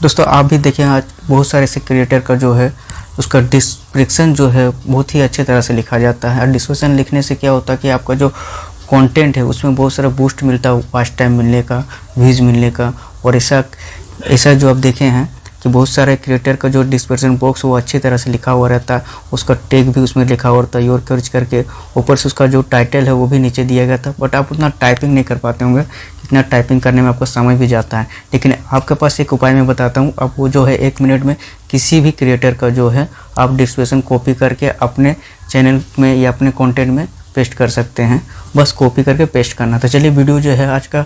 दोस्तों आप भी देखिए आज बहुत सारे ऐसे क्रिएटर का जो है उसका डिस्क्रिप्शन जो है बहुत ही अच्छे तरह से लिखा जाता है। और डिस्क्रिप्शन लिखने से क्या होता है कि आपका जो कंटेंट है उसमें बहुत सारा बूस्ट मिलता है, वॉच टाइम मिलने का, व्यूज़ मिलने का। और ऐसा जो आप देखे हैं कि बहुत सारे क्रिएटर का जो डिस्क्रिप्शन बॉक्स वो अच्छी तरह से लिखा हुआ रहता है, उसका टैग भी उसमें लिखा हुआ रहता है योर कर्ज करके, ऊपर से उसका जो टाइटल है वो भी नीचे दिया गया था। बट आप उतना टाइपिंग नहीं कर पाते होंगे, इतना टाइपिंग करने में आपको समय भी जाता है। लेकिन आपके पास एक उपाय मैं बताता हूँ, आप वो जो है 1 मिनट में किसी भी क्रिएटर का जो है आप डिस्क्रिप्शन कॉपी करके अपने चैनल में या अपने कंटेंट में पेस्ट कर सकते हैं। बस कॉपी करके पेस्ट करना। तो चलिए वीडियो जो है आज का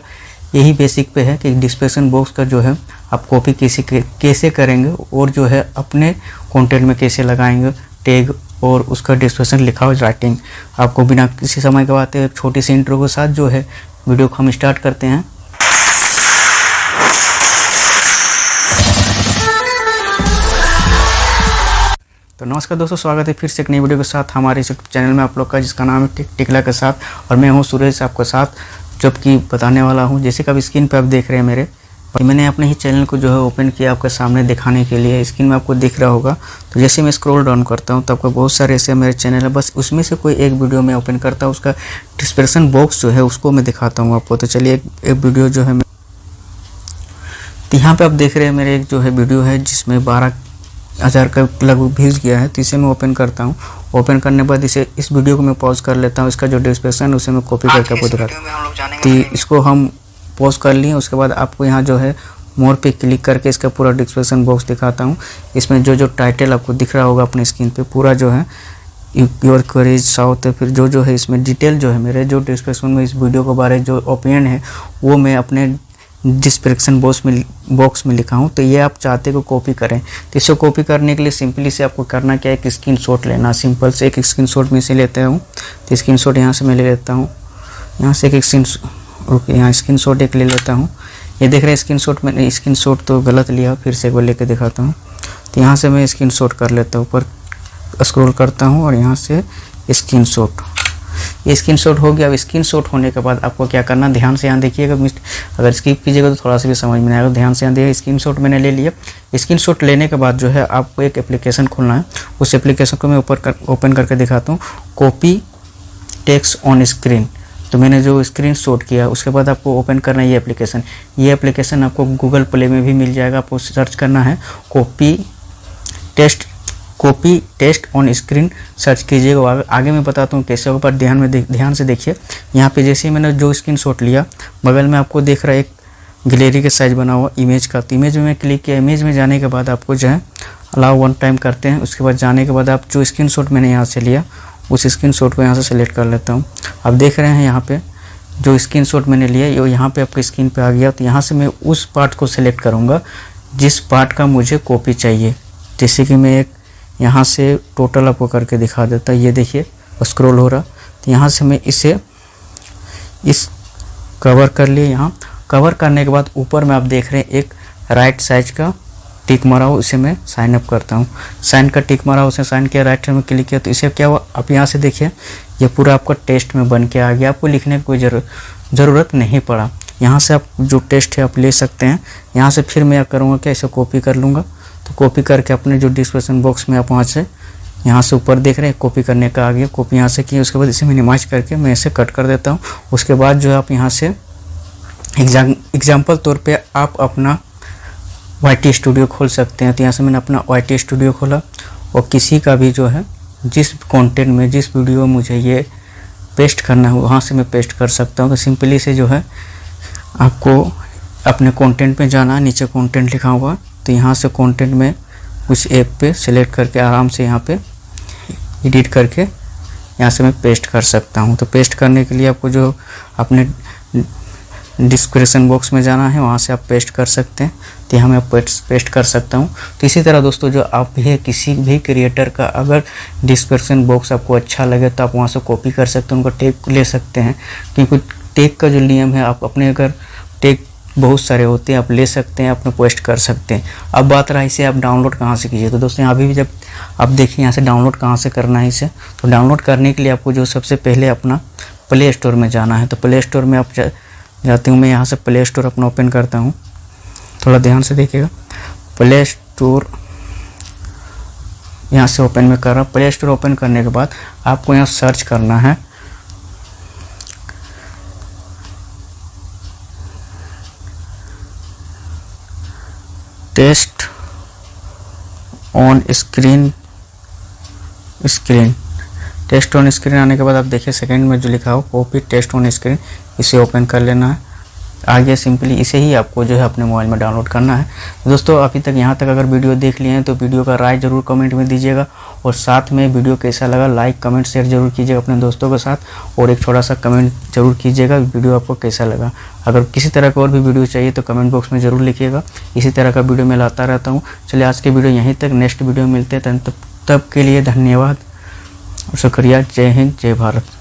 यही बेसिक पे है कि डिस्क्रिप्शन बॉक्स का जो है आप कॉपी कैसे करेंगे और जो है अपने कंटेंट में कैसे लगाएंगे टैग और उसका डिस्क्रिप्शन लिखा हुआ राइटिंग। आपको बिना किसी समय गवाते एक छोटी सी इंट्रो के साथ जो है वीडियो को हम स्टार्ट करते हैं। तो नमस्कार दोस्तों, स्वागत है फिर से एक नई वीडियो के साथ हमारे यूट्यूब चैनल में आप लोग का, जिसका नाम है टिकला के साथ। और मैं हूँ सुरेश, आपके साथ जबकि बताने वाला हूँ। जैसे कि आप स्क्रीन पे आप देख रहे हैं मेरे, मैंने अपने ही चैनल को जो है ओपन किया आपके सामने दिखाने के लिए। स्क्रीन में आपको दिख रहा होगा। तो जैसे मैं स्क्रॉल डाउन करता हूँ तो आपको बहुत सारे ऐसे मेरे चैनल है, बस उसमें से कोई एक वीडियो मैं ओपन करता हूँ, उसका डिस्क्रिप्शन बॉक्स जो है उसको मैं दिखाता हूँ आपको। तो चलिए एक वीडियो जो है तो यहाँ पे आप देख रहे हैं मेरे एक जो है वीडियो है जिसमें 12,000 का लगभग व्यूज़ गया है। तो इसे मैं ओपन करता हूँ। ओपन करने के बाद इस वीडियो को मैं पॉज कर लेता हूँ। इसका जो डिस्क्रिप्शन है उसे मैं कॉपी करके आपको दिखाता हूँ। तो इसको हम पॉज कर लिए। उसके बाद आपको यहाँ जो है मोर पे क्लिक करके इसका पूरा डिस्क्रिप्शन बॉक्स दिखाता हूँ। इसमें जो टाइटल आपको दिख रहा होगा अपने स्क्रीन पे, पूरा जो है योर करेज साउथ है। फिर जो है इसमें डिटेल जो है मेरे जो डिस्क्रिप्शन में इस वीडियो के बारे जो ओपिनियन है वो मैं अपने डिस्क्रिप्शन बॉक्स में लिखा हूँ। तो ये आप चाहते को कॉपी करें। तो इसे कॉपी करने के लिए सिंपली से आपको करना क्या है, एक स्क्रीनशॉट लेना। सिंपल से एक स्क्रीनशॉट में से लेते हूँ। तो स्क्रीनशॉट यहाँ से मैं ले लेता हूँ। यहाँ से एक यहाँ स्क्रीनशॉट एक ले लेता हूँ। ये देख रहे हैं स्क्रीनशॉट, मैंने स्क्रीनशॉट तो गलत लिया, फिर से एक बार लेके दिखाता हूँ। तो यहाँ से मैं स्क्रीनशॉट कर लेता हूँ, ऊपर स्क्रॉल करता हूँ और यहाँ से स्क्रीनशॉट। ये स्क्रीनशॉट हो गया। अब स्क्रीनशॉट होने के बाद आपको क्या करना, ध्यान से यहाँ देखिएगा। अगर स्किप कीजिएगा तो थोड़ा सा भी समझ में नहीं आएगा। ध्यान से यहाँ देखिए, स्क्रीनशॉट मैंने ले लिया। स्क्रीनशॉट लेने के बाद जो है आपको एक एप्लीकेशन खोलना है। उस एप्लीकेशन को मैं ओपन करके दिखाता हूँ। Copy text on screen. तो मैंने जो स्क्रीनशॉट किया उसके बाद आपको ओपन करना है ये एप्लीकेशन। ये एप्लीकेशन आपको गूगल प्ले में भी मिल जाएगा। आपको सर्च करना है copy test on screen, search कीजिएगा। आगे मैं बताता हूँ कैसे होगा, पर ध्यान से देखिए। यहाँ पे जैसे ही मैंने जो स्क्रीनशॉट लिया, बगल में आपको देख रहा है एक गैलरी के साइज बना हुआ इमेज का। तो इमेज में मैं क्लिक किया। इमेज में जाने के बाद आपको जो है अलाउ 1 टाइम करते हैं। उसके बाद जाने के बाद आप जो स्क्रीनशॉट मैंने यहाँ से लिया उस स्क्रीनशॉट को यहाँ से सेलेक्ट कर लेता हूँ। आप देख रहे हैं यहाँ पे जो स्क्रीनशॉट मैंने लिया ये यहाँ पे आपके स्क्रीन पे आ गया। तो यहाँ से मैं उस पार्ट को सिलेक्ट करूँगा जिस पार्ट का मुझे कॉपी चाहिए। जैसे कि मैं एक यहाँ से टोटल आपको करके दिखा देता। ये देखिए स्क्रॉल हो रहा। तो यहाँ से मैं इस कवर कर लिए। यहाँ कवर करने के बाद ऊपर में आप देख रहे हैं एक राइट साइज का टिक मारा हो, उसे मैं साइन अप करता हूँ। साइन का टिक मारा, उसे साइन किया, राइट साइड में क्लिक किया। तो इसे क्या हुआ, आप यहाँ से देखिए ये पूरा आपका टेस्ट में बन के आ गया। आपको लिखने की कोई ज़रूरत नहीं पड़ा। यहाँ से आप जो टेस्ट है आप ले सकते हैं। यहाँ से फिर मैं करूँगा क्या, इसे कॉपी कर लूँगा। तो कॉपी करके अपने जो डिस्क्रिप्शन बॉक्स में आप वहाँ से यहाँ से ऊपर देख रहे हैं कॉपी करने का आ गया। कॉपी यहाँ से किया। उसके बाद इसे मिनिमाइज करके मैं इसे कट कर देता हूँ। उसके बाद जो है आप यहाँ से एग्जाम्पल तौर पे आप अपना YT स्टूडियो खोल सकते हैं। तो यहाँ से मैंने अपना YT स्टूडियो खोला और किसी का भी जो है जिस कंटेंट में जिस वीडियो में मुझे ये पेस्ट करना है वहाँ से मैं पेस्ट कर सकता हूँ। तो सिंपली से जो है आपको अपने कंटेंट पे जाना है। नीचे कंटेंट लिखा हुआ, तो यहाँ से कंटेंट में उस ऐप पे सेलेक्ट करके आराम से यहाँ पे एडिट करके यहाँ से मैं पेस्ट कर सकता हूँ। तो पेस्ट करने के लिए आपको जो अपने डिस्क्रिप्शन बॉक्स में जाना है वहाँ से आप पेस्ट कर सकते हैं। तो यहाँ मैं पेस्ट कर सकता हूँ। तो इसी तरह दोस्तों जो आप भी किसी भी क्रिएटर का अगर डिस्क्रिप्शन बॉक्स आपको अच्छा लगे तो आप वहाँ से कॉपी कर सकते हैं, उनका टैग ले सकते हैं। क्योंकि टैग का जो नियम है, आप अपने अगर टैग बहुत सारे होते हैं आप ले सकते हैं, अपने पोस्ट कर सकते हैं। अब बात रहा इसे आप डाउनलोड कहाँ से कीजिए। तो दोस्तों यहाँ भी जब आप देखिए यहाँ से डाउनलोड कहाँ से करना है इसे। तो डाउनलोड करने के लिए आपको जो सबसे पहले अपना प्ले स्टोर में जाना है। तो प्ले स्टोर में आप जाते हूँ। मैं यहाँ से प्ले स्टोर अपना ओपन करता हूँ। थोड़ा ध्यान से देखिएगा। प्ले स्टोर यहाँ से ओपन में कर रहा हूँ। प्ले स्टोर ओपन करने के बाद आपको यहाँ सर्च करना है test on screen. Test on screen आने के बाद आप देखिए सेकंड में जो लिखा हो कॉपी टेस्ट ऑन स्क्रीन, इसे ओपन कर लेना है। आगे सिंपली इसे ही आपको जो है अपने मोबाइल में डाउनलोड करना है। तो दोस्तों अभी तक यहाँ तक अगर वीडियो देख लिए हैं तो वीडियो का राय जरूर कमेंट में दीजिएगा, और साथ में वीडियो कैसा लगा लाइक कमेंट शेयर जरूर कीजिएगा अपने दोस्तों के साथ, और एक छोटा सा कमेंट जरूर कीजिएगा वीडियो आपको कैसा लगा। अगर किसी तरह का और भी वीडियो चाहिए तो कमेंट बॉक्स में ज़रूर लिखिएगा, इसी तरह का वीडियो मैं लाता रहता हूँ। चलिए आज के वीडियो यहीं तक, नेक्स्ट वीडियो मिलते हैं, तब के लिए धन्यवाद, शुक्रिया। जय हिंद, जय भारत।